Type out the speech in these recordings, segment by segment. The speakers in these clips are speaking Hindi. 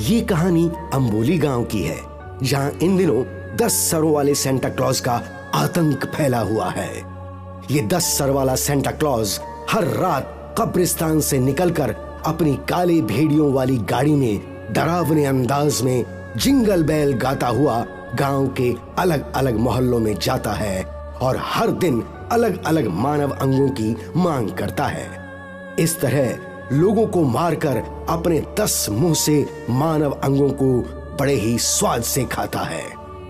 ये कहानी अंबोली गांव की है, जहां इन दिनों 10 सरों वाले सेंटा क्लॉज का आतंक फैला हुआ है। ये 10 सर वाला सेंटा क्लॉज हर रात कब्रिस्तान से निकलकर अपनी काले भेड़ियों वाली गाड़ी में डरावने अंदाज में जिंगल बेल गाता हुआ गांव के अलग अलग मोहल्लों में जाता है और हर दिन अलग अलग मानव अंगों की मांग करता है। इस तरह लोगों को मारकर अपने 10 मुंह से मानव अंगों को बड़े ही स्वाद से खाता है।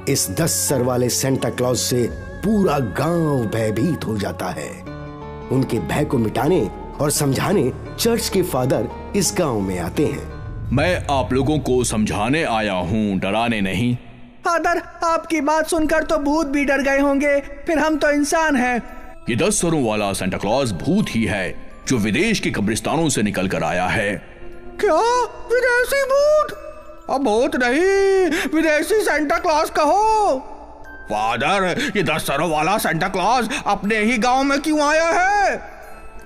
इस 10 सर वाले सेंटा क्लॉज से पूरा गांव भयभीत हो जाता है। उनके भय को मिटाने और समझाने चर्च के फादर इस गांव में आते हैं। मैं आप लोगों को समझाने आया हूँ, डराने नहीं। फादर, आपकी बात सुनकर तो भूत भी डर गए होंगे, फिर हम तो इंसान हैं। ये 10 सरों वाला सेंटा क्लॉज भूत ही है जो विदेश के कब्रिस्तानों से निकल कर आया है। क्या? विदेशी भूत? अब भूत नहीं, विदेशी सेंटा क्लॉज कहो। फादर, ये 10 सरों वाला सेंटा क्लॉज अपने ही गांव में क्यों आया है?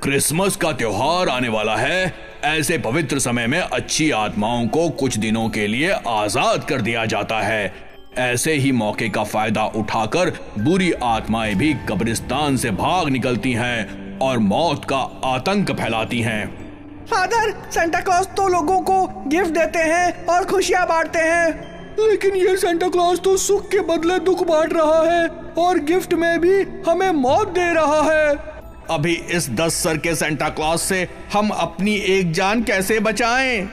क्रिसमस का त्योहार आने वाला है। ऐसे पवित्र समय में अच्छी आत्माओं को कुछ दिनों के लिए आजाद कर दिया जाता है। ऐसे ही मौके का फायदा उठाकर बुरी आत्माएं भी कब्रिस्तान से भाग निकलती हैं और मौत का आतंक फैलाती हैं। फादर, सेंटा क्लॉज तो लोगों को गिफ्ट देते हैं और खुशियां बांटते हैं, लेकिन ये सेंटा क्लॉज तो सुख के बदले दुख बांट रहा है और गिफ्ट में भी हमें मौत दे रहा है। अभी इस 10 सर के सेंटा क्लॉज से हम अपनी एक जान कैसे बचाएं?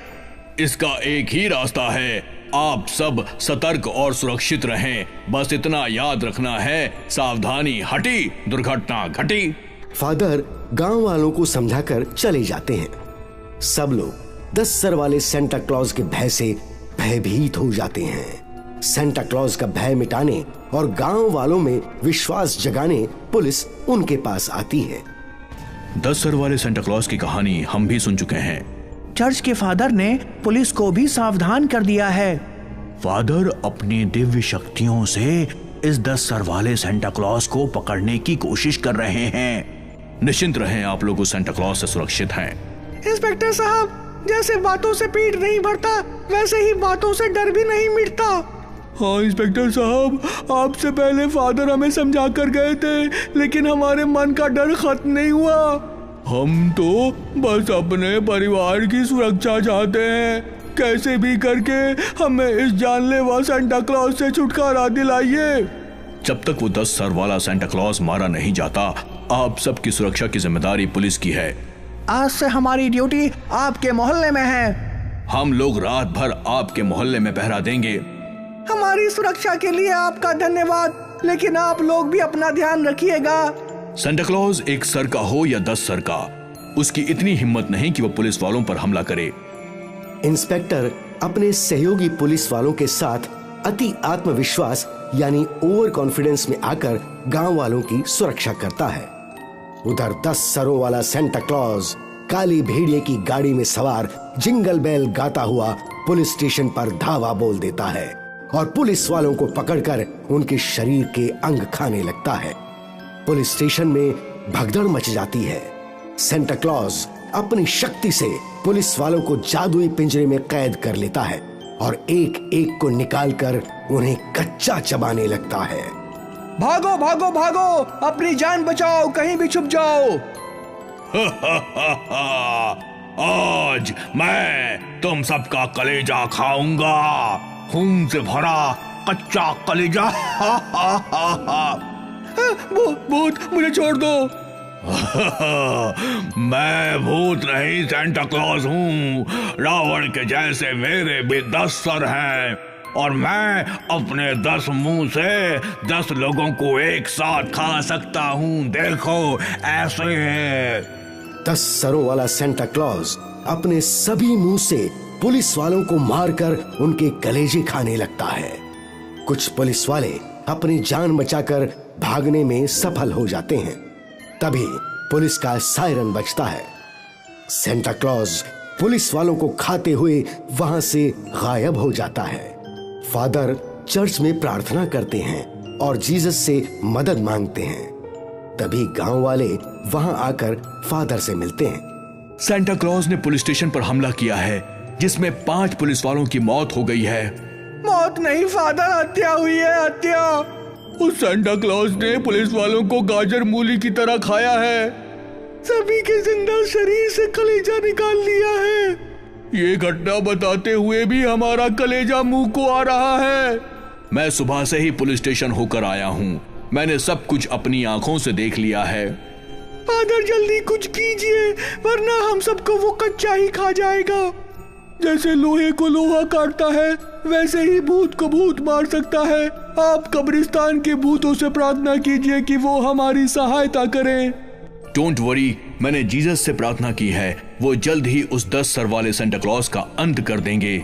इसका एक ही रास्ता है, आप सब सतर्क और सुरक्षित रहें। बस इतना याद रखना है, सावधानी हटी, दुर्घटना घटी। फादर गांव वालों को समझाकर चले जाते हैं। सब लोग 10 सर वाले सेंटा क्लॉज के भय से भयभीत हो जाते हैं। सेंटा क्लॉज का भय मिटाने और गांव वालों में विश्वास जगाने पुलिस उनके पास आती है। 10 सर वाले सेंटा क्लॉज की कहानी हम भी सुन चुके हैं। चर्च के फादर ने पुलिस को भी सावधान कर दिया है। फादर अपनी दिव्य शक्तियों से इस 10 सर वाले सेंटा क्लॉज को पकड़ने की कोशिश कर रहे हैं। निश्चिंत रहें, आप लोग उस सेंटा क्लॉज से सुरक्षित हैं। इंस्पेक्टर साहब, जैसे बातों से पेट नहीं भरता, वैसे ही बातों से डर भी नहीं मिटता। हाँ इंस्पेक्टर साहब, आपसे पहले फादर हमें समझा कर गए थे, लेकिन हमारे मन का डर खत्म नहीं हुआ। हम तो बस अपने परिवार की सुरक्षा चाहते हैं। कैसे भी करके हमें इस जानलेवा सेंटा क्लॉज से छुटकारा दिलाइए। जब तक वो 10 सर वाला सेंटा क्लॉज मारा नहीं जाता, आप सबकी सुरक्षा की जिम्मेदारी पुलिस की है। आज से हमारी ड्यूटी आपके मोहल्ले में है। हम लोग रात भर आपके मोहल्ले में पहरा देंगे। हमारी सुरक्षा के लिए आपका धन्यवाद, लेकिन आप लोग भी अपना ध्यान रखिएगा। सेंटा क्लॉज एक सर का हो या 10 सर का, उसकी इतनी हिम्मत नहीं कि वो पुलिस वालों पर हमला करे। इंस्पेक्टर अपने सहयोगी पुलिस वालों के साथ अति आत्मविश्वास यानी ओवर कॉन्फिडेंस में आकर गांव वालों की सुरक्षा करता है। उधर 10 सरों वाला सेंटा क्लॉज काली भेड़िए की गाड़ी में सवार जिंगल बेल गाता हुआ पुलिस स्टेशन पर धावा बोल देता है और पुलिस वालों को पकड़कर उनके शरीर के अंग खाने लगता है। पुलिस स्टेशन में भगदड़ मच जाती है। सेंटा क्लॉज अपनी शक्ति से पुलिस वालों को जादुई पिंजरे में कैद कर लेता है और एक एक को निकालकर उन्हें कच्चा चबाने लगता है। भागो भागो भागो, अपनी जान बचाओ, कहीं भी छुप जाओ। आज मैं तुम सबका कलेजा खाऊंगा, खून से भरा कच्चा कलेजा। भूत, मुझे छोड़ दो। मैं भूत नहीं, सेंटा क्लॉज हूँ। रावण के जैसे मेरे भी 10 सर हैं और मैं अपने 10 मुंह से 10 लोगों को एक साथ खा सकता हूँ। देखो, ऐसे है। 10 सरों वाला सेंटा क्लॉज अपने सभी मुंह से पुलिस वालों को मारकर उनके कलेजे खाने लगता है। कुछ पुलिस वाले अपनी जान बचाकर भागने में सफल हो जाते हैं। तभी पुलिस का सायरन बजता है। सेंटा क्लॉज पुलिस वालों को खाते हुए वहां से गायब हो जाता है। फादर चर्च में प्रार्थना करते हैं और जीसस से मदद मांगते हैं। तभी गांव वाले वहां आकर फादर से मिलते हैं। सेंटा क्लॉज ने पुलिस स्टेशन पर हमला किया है। जिसमें 5 पुलिस वालों की मौत हो गई है। मौत नहीं फादर, हत्या हुई है, हत्या। उस सेंटा क्लॉज ने पुलिस वालों को गाजर मूली की तरह खाया है। सभी के जिंदा शरीर से कलेजा निकाल लिया है। ये घटना बताते हुए भी हमारा कलेजा मुंह को आ रहा है। मैं सुबह से ही पुलिस स्टेशन होकर आया हूँ। मैंने सब कुछ अपनी आंखों से देख लिया है। फादर जल्दी कुछ कीजिए, वरना हम सबको वो कच्चा ही खा जाएगा। जैसे लोहे को लोहा काटता है, वैसे ही भूत को भूत मार सकता है। आप कब्रिस्तान के भूतों से प्रार्थना कीजिए कि वो हमारी सहायता करें। डोंट वरी, मैंने जीसस से प्रार्थना की है। वो जल्द ही उस 10 सर वाले सेंटा क्लॉज का अंत कर देंगे।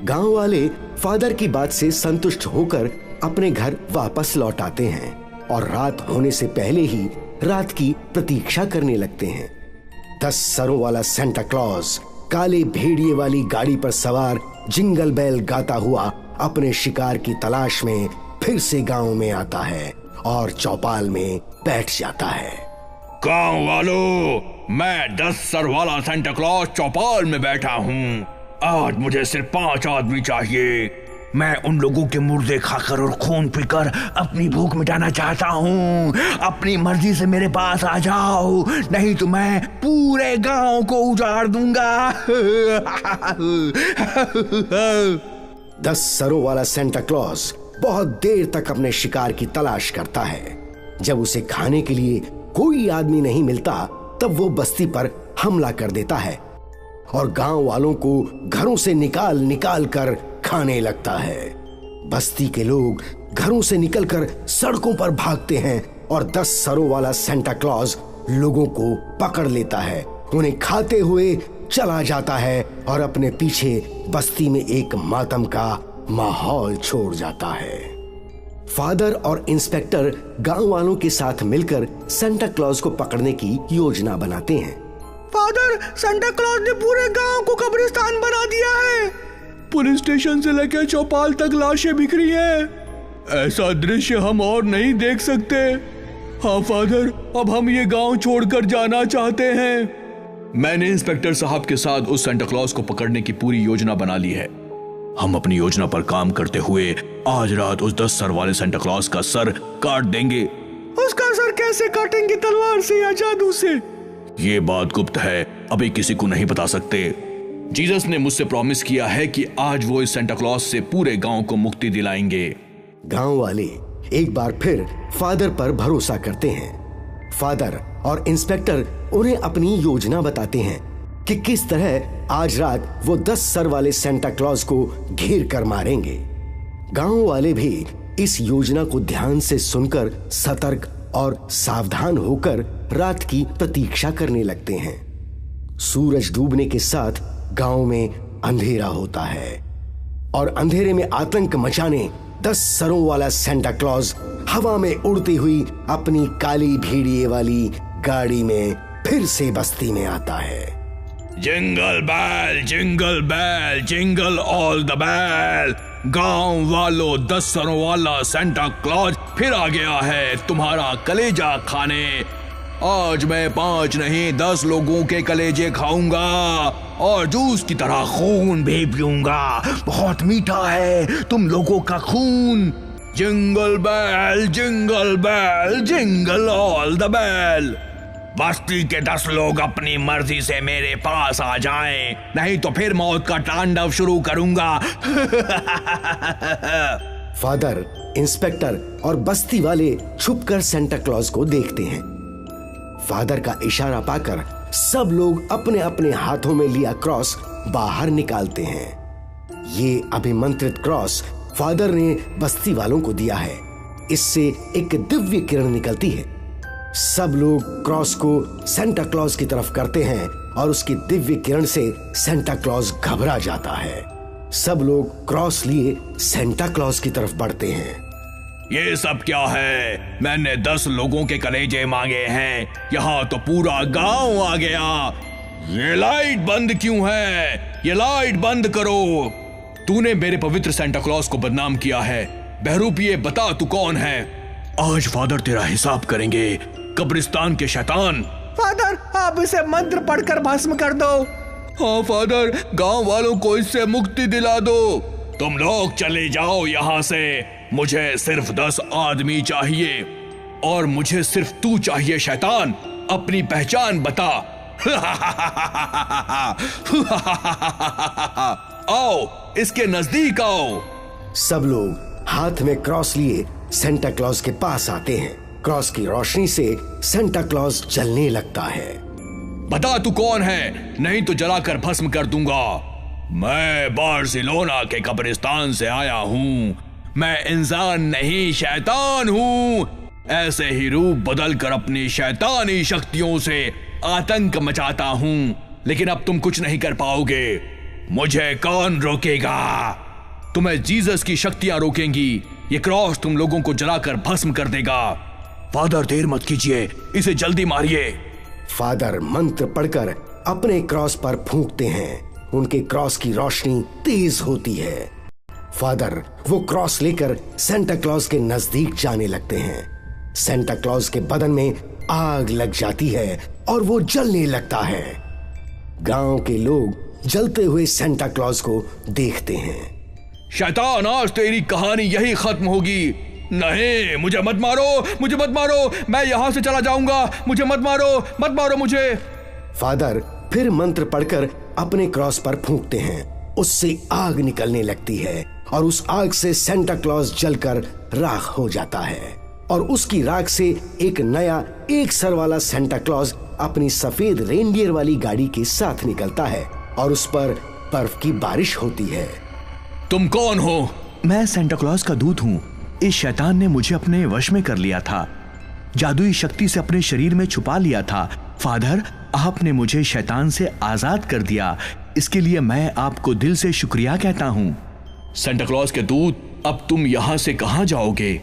गांव वाले फादर की बात से संतुष्ट होकर अपने घर वापस लौट आते हैं और रात होने से पहले ही रात की प्रतीक्षा करने लगते हैं। 10 सरों वाला सेंटा क्लॉज काले भेड़िए वाली गाड़ी पर सवार जिंगल बेल गाता हुआ अपने शिकार की तलाश में फिर से गांव में आता है और चौपाल में बैठ जाता है। गांव वालों, मैं 10 सर वाला सेंटा क्लॉज चौपाल में बैठा हूँ। आज मुझे सिर्फ 5 आदमी चाहिए। मैं उन लोगों के मुर्दे खाकर और खून पीकर अपनी भूख मिटाना चाहता हूँ। अपनी मर्जी से मेरे पास आ जाओ, नहीं तो मैं पूरे गांव को उजाड़ दूंगा। 10 सरों वाला सेंटा क्लॉज बहुत देर तक अपने शिकार की तलाश करता है। जब उसे खाने के लिए कोई आदमी नहीं मिलता, तब वो बस्ती पर हमला कर देता है और गांव वालों को घरों से निकाल निकाल कर खाने लगता है। बस्ती के लोग घरों से निकलकर सड़कों पर भागते हैं और 10 सरों वाला सेंटा क्लॉज लोगों को पकड़ लेता है, उन्हें खाते हुए चला जाता है और अपने पीछे बस्ती में एक मातम का माहौल छोड़ जाता है। फादर और इंस्पेक्टर गांव वालों के साथ मिलकर सेंटा क्लॉज को पकड़ने की योजना बनाते हैं। फादर, सेंटा क्लॉज ने पूरे गांव को कब्रिस्तान बना दिया है। पुलिस स्टेशन से लेकर चौपाल तक लाशें बिखरी हैं। ऐसा दृश्य हम और नहीं देख सकते। हाँ फादर, अब हम ये गांव छोड़कर जाना चाहते हैं। मैंने इंस्पेक्टर साहब के साथ उस सेंटा क्लॉज को पकड़ने की पूरी योजना बना ली है। हम अपनी योजना पर काम करते हुए आज रात उस 10 सर वाले सेंटा क्लॉज का सर काट देंगे। उसका सर कैसे काटेंगे, तलवार से या जादू से? ये बात गुप्त है, अभी किसी को नहीं बता सकते। जीसस ने मुझसे प्रॉमिस किया है कि आज वो इस सेंटा क्लॉज से पूरे गांव को मुक्ति दिलाएंगे। गांव वाले एक बार फिर फादर पर भरोसा करते हैं। फादर और इंस्पेक्टर उन्हें अपनी योजना बताते हैं कि किस तरह आज रात वो 10 सर वाले सेंटा क्लॉज को घेर कर मारेंगे। गांव वाले भी इस योजना को ध्यान से सुनकर सतर्क और सावधान होकर रात की प्रतीक्षा करने लगते हैं। सूरज डूबने के साथ गांव में अंधेरा होता है और अंधेरे में आतंक मचाने 10 सरों वाला सेंटा क्लॉज हवा में उड़ती हुई अपनी काली भेड़िए वाली गाड़ी में फिर से बस्ती में आता है। जिंगल बैल जिंगल ऑल द बैल। गांव वालों, 10 सरों वाला सेंटा क्लॉज फिर आ गया है तुम्हारा कलेजा खाने। आज मैं 5 नहीं 10 लोगों के कलेजे खाऊंगा और जूस की तरह खून भी पीऊंगा। बहुत मीठा है तुम लोगों का खून। जिंगल बैल जिंगल ऑल द बैल। बस्ती के 10 लोग अपनी मर्जी से मेरे पास आ जाएं, नहीं तो फिर मौत का तांडव शुरू करूंगा। फादर, इंस्पेक्टर और बस्ती वाले छुपकर सेंटा क्लॉज को देखते हैं। फादर का इशारा पाकर सब लोग अपने अपने हाथों में लिया क्रॉस बाहर निकालते हैं। ये अभिमंत्रित क्रॉस फादर ने बस्ती वालों को दिया है। इससे एक दिव्य किरण निकलती है। सब लोग क्रॉस को सेंटा क्लॉज की तरफ करते हैं और उसकी दिव्य किरण से सेंटा क्लॉज घबरा जाता है। सब लोग क्रॉस लिए सेंटा क्लॉज की तरफ बढ़ते हैं। ये सब क्या है? मैंने 10 लोगों के कलेजे मांगे हैं, यहाँ तो पूरा गांव आ गया। ये लाइट बंद क्यों है? ये लाइट बंद करो। तूने मेरे पवित्र सेंटा क्लॉज को बदनाम किया है। बहरूपिये, बता तू कौन है? आज फादर तेरा हिसाब करेंगे, कब्रिस्तान के शैतान। फादर, आप इसे मंत्र पढ़कर भस्म कर दो। हाँ फादर, गांव वालों को इससे मुक्ति दिला दो। तुम लोग चले जाओ यहाँ से। मुझे सिर्फ 10 आदमी चाहिए और मुझे सिर्फ तू चाहिए शैतान। अपनी पहचान बता। आओ, इसके नजदीक आओ। सब लोग हाथ में क्रॉस लिए सेंटा क्लॉज के पास आते हैं। क्रॉस की रोशनी से सेंटा क्लॉज जलने लगता है। बता तू कौन है, नहीं तो जलाकर भस्म कर दूंगा। मैं बार्सिलोना के कब्रिस्तान से आया हूँ। मैं इंसान नहीं शैतान हूँ। ऐसे ही रूप बदल कर अपनी शैतानी शक्तियों से आतंक मचाता हूँ, लेकिन अब तुम कुछ नहीं कर पाओगे। मुझे कौन रोकेगा? तुम्हें जीसस की शक्तियां रोकेंगी। ये क्रॉस तुम लोगों को जलाकर भस्म कर देगा। फादर, देर मत कीजिए, इसे जल्दी मारिए। फादर मंत्र पढ़कर अपने क्रॉस पर फूंकते हैं। उनके क्रॉस की रोशनी तेज होती है। फादर वो क्रॉस लेकर सेंटा क्लॉज के नजदीक जाने लगते हैं। सेंटा क्लॉज के बदन में आग लग जाती है और वो जलने लगता है। गांव के लोग जलते हुए सेंटा क्लॉज को देखते हैं। शैतान, आज तेरी कहानी यही खत्म होगी। नहीं, मुझे मत मारो, मुझे मत मारो। मैं यहां से चला जाऊंगा। मुझे मत मारो, मत मारो मुझे। फादर फिर मंत्र पढ़कर अपने क्रॉस पर फूंकते हैं। उससे आग निकलने लगती है और उस आग से सेंटा क्लॉज जलकर राख हो जाता है और उसकी राख से एक नया 1 सर वाला सेंटा क्लॉज अपनी सफेद रेनडियर वाली गाड़ी के साथ निकलता है और उस पर बर्फ की बारिश होती है। तुम कौन हो? मैं सेंटा क्लॉज का दूत हूँ। इस शैतान ने मुझे अपने वश में कर लिया था, जादुई शक्ति से अपने शरीर में छुपा लिया था। फादर, आपने मुझे शैतान से आजाद कर दिया। इसके लिए मैं आपको दिल से शुक्रिया कहता हूँ। सेंटा क्लॉज के दूत, अब तुम यहाँ से कहाँ जाओगे?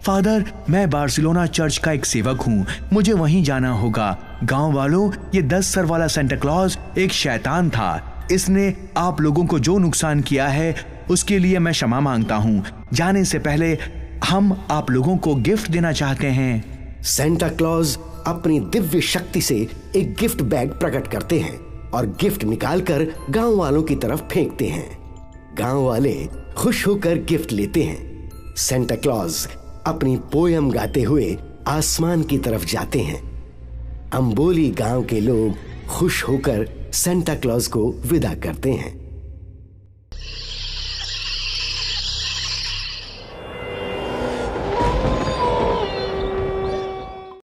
फादर, मैं बार्सिलोना चर्च का एक सेवक हूँ। मुझे वहीं जाना होगा। गांव वालों, ये 10 सर वाला सेंटा क्लॉज एक शैतान था। इसने आप लोगों को जो नुकसान किया है उसके लिए मैं क्षमा मांगता हूँ। जाने से पहले हम आप लोगों को गिफ्ट देना चाहते हैं। सेंटा क्लॉज अपनी दिव्य शक्ति से एक गिफ्ट बैग प्रकट करते हैं और गिफ्ट निकालकर गांव वालों की तरफ फेंकते हैं। गांव वाले खुश होकर गिफ्ट लेते हैं। सेंटा क्लॉज अपनी पोयम गाते हुए आसमान की तरफ जाते हैं। अंबोली गांव के लोग खुश होकर सेंटा क्लॉज को विदा करते हैं।